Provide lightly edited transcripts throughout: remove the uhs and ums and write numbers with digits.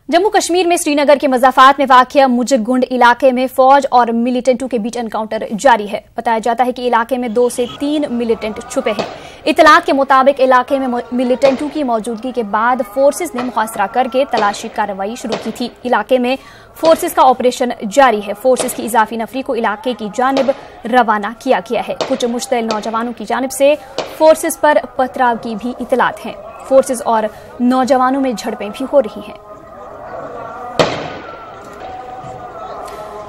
जम्मू कश्मीर में श्रीनगर के मज़ाफ़ात में वाक़िया मुजगुंड इलाके में फौज और मिलिटेंटों के बीच एनकाउंटर जारी है। बताया जाता है कि इलाके में 2 से 3 मिलिटेंट छुपे हैं। इतलात के मुताबिक इलाके में मिलिटेंटों की मौजूदगी के बाद फोर्सेस ने मुहासरा करके तलाशी कार्रवाई शुरू की थी। इलाके में फोर्सेस का ऑपरेशन जारी है। फोर्सेस की इजाफी नफरी को इलाके की जानिब रवाना किया गया है। कुछ मुश्तिल नौजवानों की जानिब से फोर्सेस पर पथराव की भी इतलात हैं। फोर्सेस और नौजवानों में झड़पें भी हो रही हैं।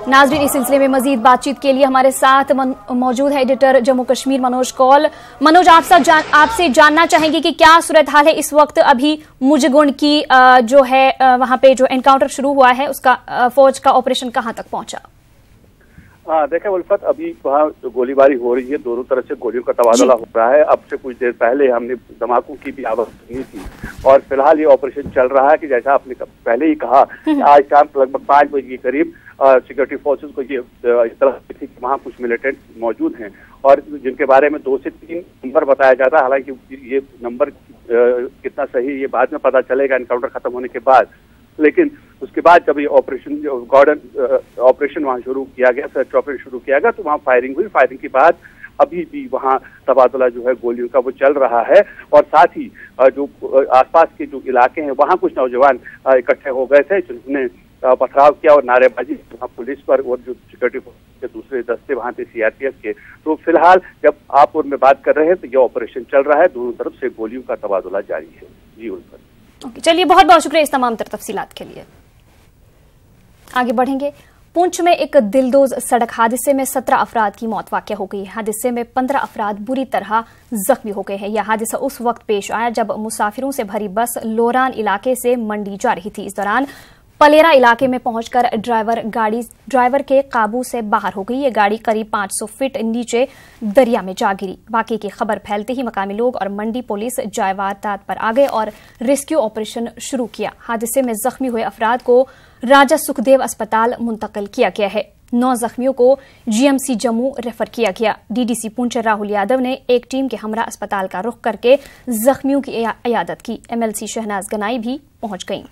नाज़रीन, इस सिलसिले में मजीद बातचीत के लिए हमारे साथ मौजूद है एडिटर जम्मू कश्मीर मनोज कौल। मनोज, आपसे जानना चाहेंगे कि क्या सूरत हाल है इस वक्त अभी मुजगुंड की जो है वहां पे जो एनकाउंटर शुरू हुआ है उसका फौज का ऑपरेशन कहां तक पहुंचा? देखें उल्फत, अभी वहाँ जो गोलीबारी हो रही है, दोनों तरफ से गोलियों का तबादला हो रहा है। अब से कुछ देर पहले हमने धमाकों की भी आवाज सुनी थी और फिलहाल ये ऑपरेशन चल रहा है कि जैसा आपने पहले ही कहा कि आज शाम लगभग 5 बजे के करीब सिक्योरिटी फोर्सेस को ये इत्तला थी कि वहाँ कुछ मिलिटेंट मौजूद हैं और जिनके बारे में 2 से 3 नंबर बताया जाता है। हालांकि ये नंबर कितना सही ये बाद में पता चलेगा एनकाउंटर खत्म होने के बाद। लेकिन उसके बाद जब ये ऑपरेशन वहाँ शुरू किया गया, सर्च ऑपरेशन शुरू किया गया, तो वहाँ फायरिंग हुई। फायरिंग के बाद अभी भी वहाँ तबादला जो है गोलियों का वो चल रहा है और साथ ही जो आसपास के जो इलाके हैं वहाँ कुछ नौजवान इकट्ठे हो गए थे जिन्होंने पथराव किया और नारेबाजी वहाँ पुलिस पर और जो सिक्योरिटी फोर्स के दूसरे दस्ते वहाँ थे सीआरपीएफ के। तो फिलहाल जब आप और मैं बात कर रहे हैं तो ये ऑपरेशन चल रहा है, दोनों तरफ से गोलियों का तबादला जारी है। जी उल्फत। चलिए, बहुत बहुत शुक्रिया इस तमाम तफसीलात के लिए। आगे बढ़ेंगे। पुंछ में एक दिलदोज सड़क हादसे में 17 अफराद की मौत वाक़या हो गई। हादसे में 15 अफराद बुरी तरह जख्मी हो गए हैं। यह हादसा उस वक्त पेश आया जब मुसाफिरों से भरी बस लोरान इलाके से मंडी जा रही थी। इस दौरान पलेरा इलाके में पहुंचकर ड्राइवर के काबू से बाहर हो गई। ये गाड़ी करीब 500 फीट नीचे दरिया में जा गिरी। वाकये की खबर फैलते ही मकामी लोग और मंडी पुलिस जाए वारदात पर आ गए और रेस्क्यू ऑपरेशन शुरू किया। हादसे में जख्मी हुए अफराद को राजा सुखदेव अस्पताल मुंतकिल किया गया है। 9 जख्मियों को जीएमसी जम्मू रेफर किया गया। डीडीसी पुंछ राहुल यादव ने एक टीम के हमरा अस्पताल का रुख करके जख्मियों की इयादत की। एमएलसी शहनाज गनाई भी पहुंच गईं।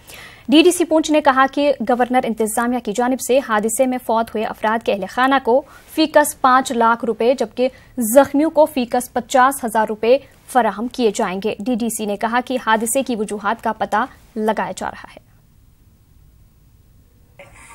डीडीसी पुंछ ने कहा कि गवर्नर इंतजामिया की जानिब से हादसे में फौत हुए अफराद के अहले खाना को फीकस 5 लाख रुपए जबकि जख्मियों को फीकस 50,000 रुपए फराहम किए जाएंगे। डीडीसी ने कहा कि हादसे की वजूहात का पता लगाया जा रहा है।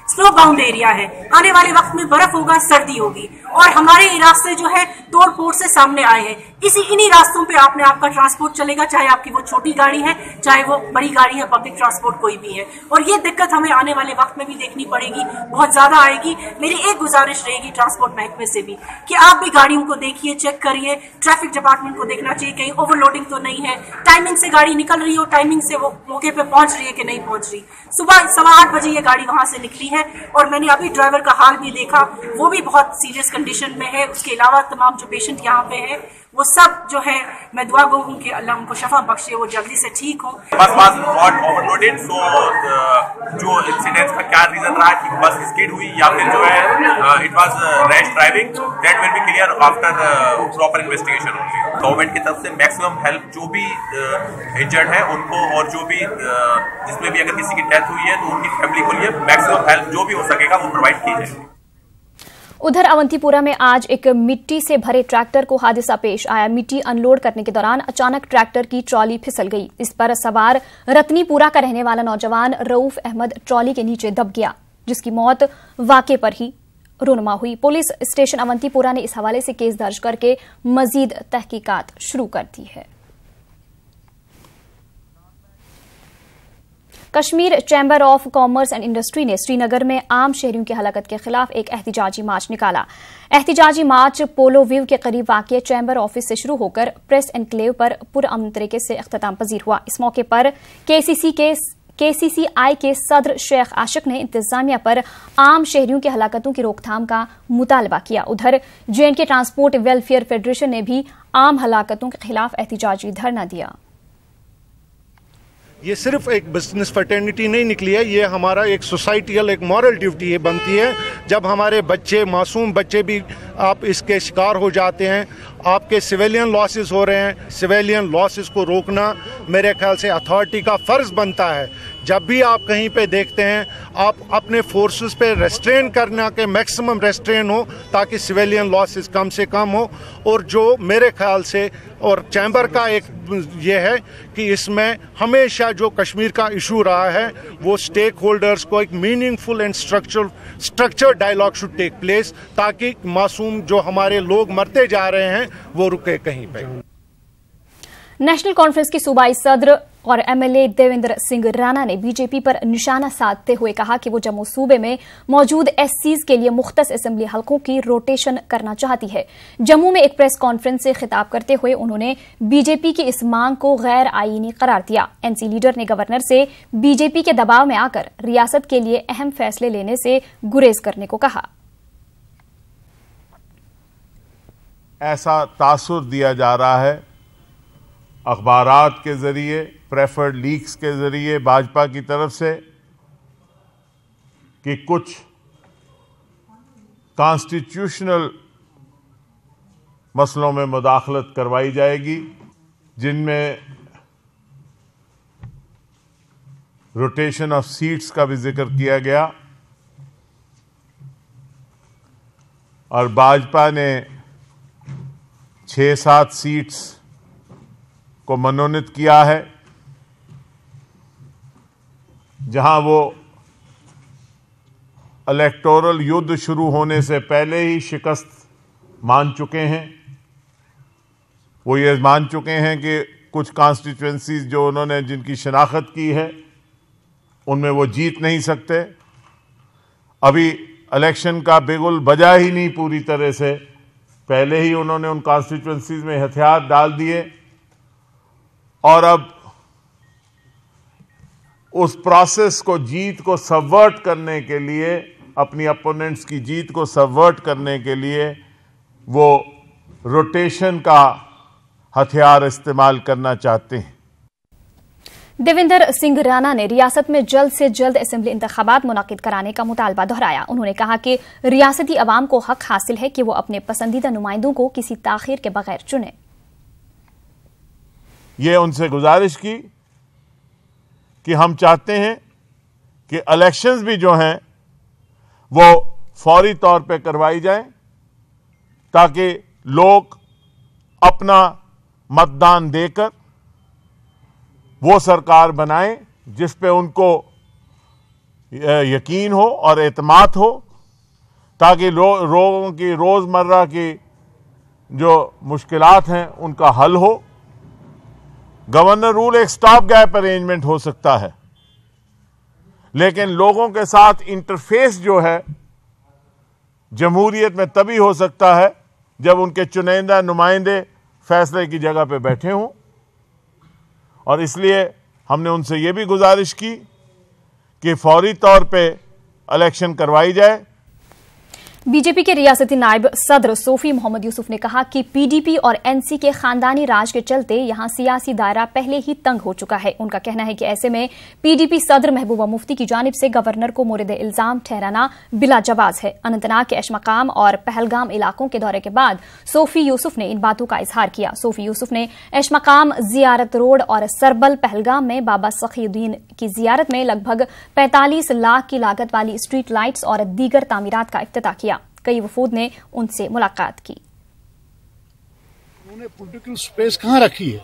स्नो बाउंड एरिया है, आने वाले वक्त में बर्फ होगा, सर्दी होगी और हमारे रास्ते जो है तोड़ फोड़ से सामने आए हैं। इन्हीं रास्तों पे आपका ट्रांसपोर्ट चलेगा, चाहे आपकी वो छोटी गाड़ी है चाहे वो बड़ी गाड़ी है, पब्लिक ट्रांसपोर्ट कोई भी है। और ये दिक्कत हमें आने वाले वक्त में भी देखनी पड़ेगी, बहुत ज्यादा आएगी। मेरी एक गुजारिश रहेगी ट्रांसपोर्ट महकमे से भी कि आप भी गाड़ियों को देखिए, चेक करिए। ट्रैफिक डिपार्टमेंट को देखना चाहिए कहीं ओवरलोडिंग तो नहीं है, टाइमिंग से गाड़ी निकल रही हो, टाइमिंग से वो मौके पे पहुंच रही है कि नहीं पहुंच रही। सुबह 8:15 बजे ये गाड़ी वहां से निकली है और मैंने अभी ड्राइवर का हाल भी देखा, वो भी बहुत सीरियस कंडीशन में है। उसके अलावा तमाम जो पेशेंट यहाँ पे है वो सब जो है, मैं दुआ गो हूँ कि अल्लाह उनको शफा बख्शे, वो जल्दी से ठीक हो। बस वाज नॉट ओवरलोडेड, सो जो इंसिडेंट का क्या रीजन रहा कि बस स्किड हुई या फिर जो है it was rash driving, that will be clear after proper investigation only. Government की तरफ से मैक्सिमम हेल्प जो भी इंजर्ड है उनको और जो भी जिसमें भी अगर किसी की डेथ हुई है तो उनकी फैमिली को लिए मैक्सिमम हेल्प जो भी हो सकेगा वो प्रोवाइड की जाएगी। उधर अवंतीपुरा में आज एक मिट्टी से भरे ट्रैक्टर को हादसा पेश आया। मिट्टी अनलोड करने के दौरान अचानक ट्रैक्टर की ट्रॉली फिसल गई। इस पर सवार रत्नीपुरा का रहने वाला नौजवान रऊफ अहमद ट्रॉली के नीचे दब गया, जिसकी मौत वाकये पर ही रुनमा हुई। पुलिस स्टेशन अवंतीपुरा ने इस हवाले से केस दर्ज करके मजीद तहकीकात शुरू कर दी है। Kashmir chamber of commerce and industry ने श्रीनगर में आम शहरियों की हलाकत के खिलाफ एक एहतिजाजी मार्च निकाला। एहतिजाजी मार्च पोलो व्यू के करीब वाक़िए चैम्बर ऑफिस से शुरू होकर प्रेस एनक्लेव पर पुरअमन तरीके से इख्तिताम पजीर हुआ। इस मौके पर केसीसीआई के सदर शेख आशिक ने इंतजामिया पर आम शहरियों की हलाकतों की रोकथाम का मुतालबा किया। उधर जेएंडके ट्रांसपोर्ट वेलफेयर फेडरेशन ने भी आम हलाकतों के खिलाफ एहतिजाजी धरना दिया। ये सिर्फ एक बिजनेस फर्टर्निटी नहीं निकली है, ये हमारा एक सोसाइटियल एक मॉरल ड्यूटी है बनती है। जब हमारे बच्चे, मासूम बच्चे भी आप इसके शिकार हो जाते हैं, आपके सिविलियन लॉसेस हो रहे हैं, सिविलियन लॉसेस को रोकना मेरे ख्याल से अथॉरिटी का फ़र्ज़ बनता है जब भी आप कहीं पे देखते हैं, आप अपने फोर्सेस पे रेस्ट्रेन करना के मैक्सिमम रेस्ट्रेन हो ताकि सिविलियन लॉसेस कम से कम हो। और जो मेरे ख्याल से और चैम्बर का एक ये है कि इसमें हमेशा जो कश्मीर का इशू रहा है वो स्टेक होल्डर्स को एक meaningful and structured dialogue should take place ताकि मासूम जो हमारे लोग मरते जा रहे हैं वो रुके कहीं पे। नेशनल कॉन्फ्रेंस के सूबाई सदर और एमएलए देवेंद्र सिंह राणा ने बीजेपी पर निशाना साधते हुए कहा कि वो जम्मू सूबे में मौजूद एससीज के लिए मुख्तस असेंबली हलकों की रोटेशन करना चाहती है। जम्मू में एक प्रेस कॉन्फ्रेंस से खिताब करते हुए उन्होंने बीजेपी की इस मांग को गैर आईनी करार दिया। एनसी लीडर ने गवर्नर से बीजेपी के दबाव में आकर रियासत के लिए अहम फैसले लेने से गुरेज करने को कहा। ऐसा तासुर दिया जा रहा है अखबारात के जरिए, प्रेफर्ड लीक्स के जरिए भाजपा की तरफ से कि कुछ कॉन्स्टिट्यूशनल मसलों में मुदाखलत करवाई जाएगी, जिनमें रोटेशन ऑफ सीट्स का भी जिक्र किया गया। और भाजपा ने 6-7 सीट्स को मनोनीत किया है, जहां वो इलेक्टोरल युद्ध शुरू होने से पहले ही शिकस्त मान चुके हैं। वो ये मान चुके हैं कि कुछ कॉन्स्टिट्यूएंसीज जो उन्होंने जिनकी शनाख्त की है उनमें वो जीत नहीं सकते। अभी इलेक्शन का बिगुल बजा ही नहीं पूरी तरह से, पहले ही उन्होंने उन कॉन्स्टिट्यूएंसीज में हथियार डाल दिए और अब उस प्रोसेस को, जीत को सबवर्ट करने के लिए, अपनी अपोनेंट्स की जीत को सबवर्ट करने के लिए वो रोटेशन का हथियार इस्तेमाल करना चाहते हैं। देवेंद्र सिंह राणा ने रियासत में जल्द से जल्द असेंबली इंतखाबात मुनाकिद कराने का मुतालबा दोहराया। उन्होंने कहा कि रियासती अवाम को हक हासिल है कि वो अपने पसंदीदा नुमाइंदों को किसी ताखीर के बगैर चुने। ये उनसे गुजारिश की कि हम चाहते हैं कि इलेक्शंस भी जो हैं वो फौरी तौर पे करवाई जाए ताकि लोग अपना मतदान देकर वो सरकार बनाएं जिस पे उनको यकीन हो और एतमाद हो, ताकि लोगों की रोज़मर्रा की जो मुश्किलात हैं उनका हल हो। गवर्नर रूल एक स्टॉप गैप अरेंजमेंट हो सकता है, लेकिन लोगों के साथ इंटरफेस जो है जमहूरियत में तभी हो सकता है जब उनके चुनिंदा नुमाइंदे फैसले की जगह पे बैठे हों। और इसलिए हमने उनसे ये भी गुजारिश की कि फौरी तौर पे इलेक्शन करवाई जाए। बीजेपी के रियासती नायब सदर सोफी मोहम्मद यूसुफ ने कहा कि पीडीपी और एनसी के खानदानी राज के चलते यहां सियासी दायरा पहले ही तंग हो चुका है। उनका कहना है कि ऐसे में पीडीपी सदर महबूबा मुफ्ती की जानिब से गवर्नर को मोरिद इल्जाम ठहराना बिला जवाज है। अनंतनाग के एशमकाम और पहलगाम इलाकों के दौरे के बाद सोफी यूसुफ ने इन बातों का इजहार किया। सोफी यूसुफ ने एशमकाम, जियारत रोड और सरबल पहलगाम में बाबा सखीउद्दीन की जियारत में लगभग 45 लाख की लागत वाली स्ट्रीट लाइट्स और दीगर तामीरात का इफ्तिताह किया। कई वफूद ने उनसे मुलाकात की। उन्होंने पॉलिटिकल स्पेस कहां रखी है?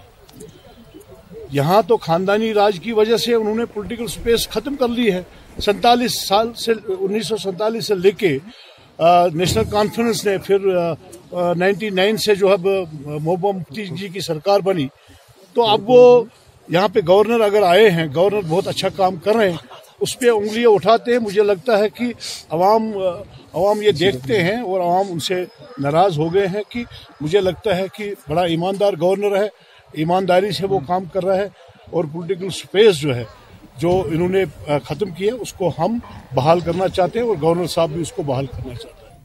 यहां तो खानदानी राज की वजह से उन्होंने पॉलिटिकल स्पेस खत्म कर ली है। 1947 से लेके नेशनल कॉन्फ्रेंस ने, फिर 99 से जो है महबूबा मुफ्ती जी की सरकार बनी, तो अब वो यहाँ पे गवर्नर अगर आए हैं, गवर्नर बहुत अच्छा काम कर रहे हैं, उस पर उंगलियां उठाते हैं। मुझे लगता है कि अवाम ये देखते हैं और अवाम उनसे नाराज हो गए हैं कि मुझे लगता है कि बड़ा ईमानदार गवर्नर है, ईमानदारी से वो काम कर रहा है और पॉलिटिकल स्पेस जो है जो इन्होंने खत्म किया उसको हम बहाल करना चाहते हैं और गवर्नर साहब भी उसको बहाल करना चाहते हैं।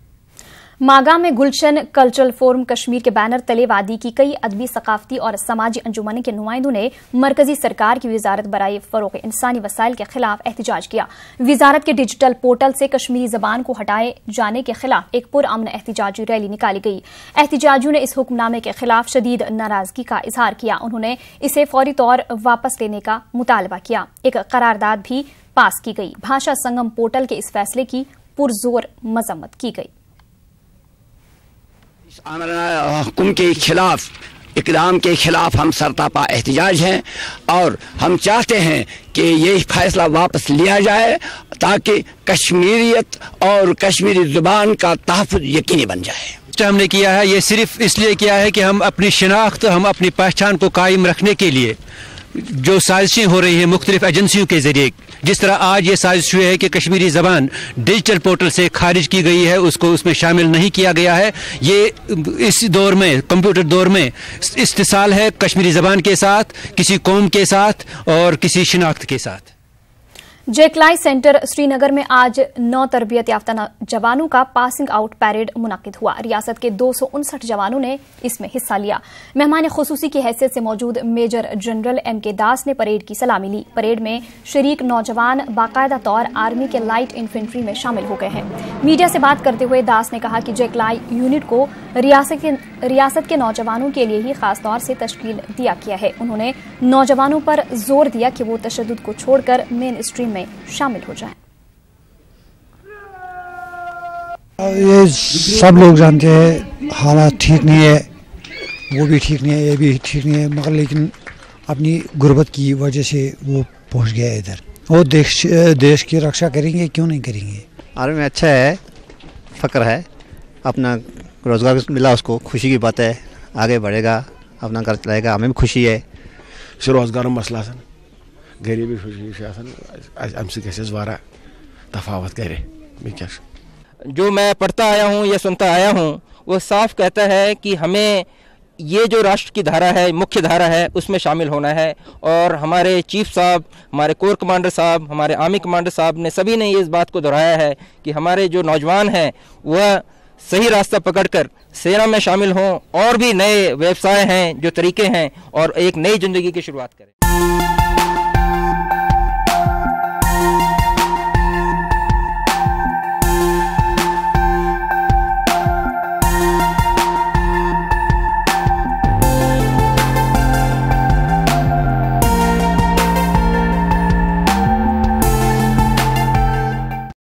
मागा में गुलशन कल्चरल फोरम कश्मीर के बैनर तले वादी की कई अदबी, सकाफती और समाजी अंजुमन के नुमाइंदों ने मरकजी सरकार की वजारत बराए फरोग इंसानी वसाइल के खिलाफ एहतजाज किया। वजारत के डिजिटल पोर्टल से कश्मीरी जबान को हटाए जाने के खिलाफ एक पुरअमन एहतजाजी रैली निकाली गई। एहतजाजियों ने इस हुक्मनामे के खिलाफ शदीद नाराजगी का इजहार किया। उन्होंने इसे फौरी तौर वापस लेने का मुतालबा किया। एक करारदाद भी पास की गई। भाषा संगम पोर्टल के इस फैसले की पुरजोर मजम्मत की गई। हुक्म के खिलाफ, इकदाम के खिलाफ हम सरतापा एहतजाज हैं और हम चाहते हैं कि ये फैसला वापस लिया जाए ताकि कश्मीरियत और कश्मीरी जुबान का तहफ़्फ़ुज़ यकीनी बन जाए। हमने किया है ये सिर्फ इसलिए किया है कि हम अपनी शिनाख्त, हम अपनी पहचान को कायम रखने के लिए जो साजिशें हो रही हैं मुख्तलिफ एजेंसियों के जरिए, जिस तरह आज ये साजिश हुई है कि कश्मीरी ज़बान डिजिटल पोर्टल से खारिज की गई है, उसको उसमें शामिल नहीं किया गया है, ये इस दौर में, कंप्यूटर दौर में इस्तिसाल है कश्मीरी ज़बान के साथ, किसी कौम के साथ और किसी शिनाख्त के साथ। जेकलाई सेंटर श्रीनगर में आज 9 तरबियत याफ्ता जवानों का पासिंग आउट पैरेड मुनक्किद हुआ। रियासत के 259 जवानों ने इसमें हिस्सा लिया। मेहमान खुसूसी की हैसियत से मौजूद मेजर जनरल M.K. दास ने परेड की सलामी ली। परेड में शरीक नौजवान बाकायदा तौर आर्मी के लाइट इन्फेंट्री में शामिल हो गए हैं। मीडिया से बात करते हुए दास ने कहा कि जेकलाई यूनिट को रियासत के नौजवानों के लिए ही खास तौर से तश्कील दिया गया है। उन्होंने नौजवानों पर जोर दिया कि वो तशद्दुद को छोड़कर मेन स्ट्रीम में शामिल हो जाएं। ये सब लोग जानते हैं हालात ठीक नहीं है, वो भी ठीक नहीं है, ये भी ठीक नहीं है, मगर लेकिन अपनी गुर्बत की वजह से वो पहुंच गया इधर। वो देश की रक्षा करेंगे, क्यों नहीं करेंगे। आर्मी में अच्छा है, फ़क्र है, अपना रोज़गार मिला उसको, खुशी की बात है, आगे बढ़ेगा, अपना घर चलाएगा, हमें भी खुशी है। रोज़गार मसला गरीबी खुशी अम वारा तफावत करे। जो मैं पढ़ता आया हूँ या सुनता आया हूँ वो साफ कहता है कि हमें ये जो राष्ट्र की धारा है, मुख्य धारा है, उसमें शामिल होना है। और हमारे चीफ साहब, हमारे कोर कमांडर साहब, हमारे आर्मी कमांडर साहब ने सभी ने इस बात को दोहराया है कि हमारे जो नौजवान हैं वह सही रास्ता पकड़कर सेना में शामिल हों और भी नए व्यवसाय हैं, जो तरीके हैं, और एक नई ज़िंदगी की शुरुआत करें।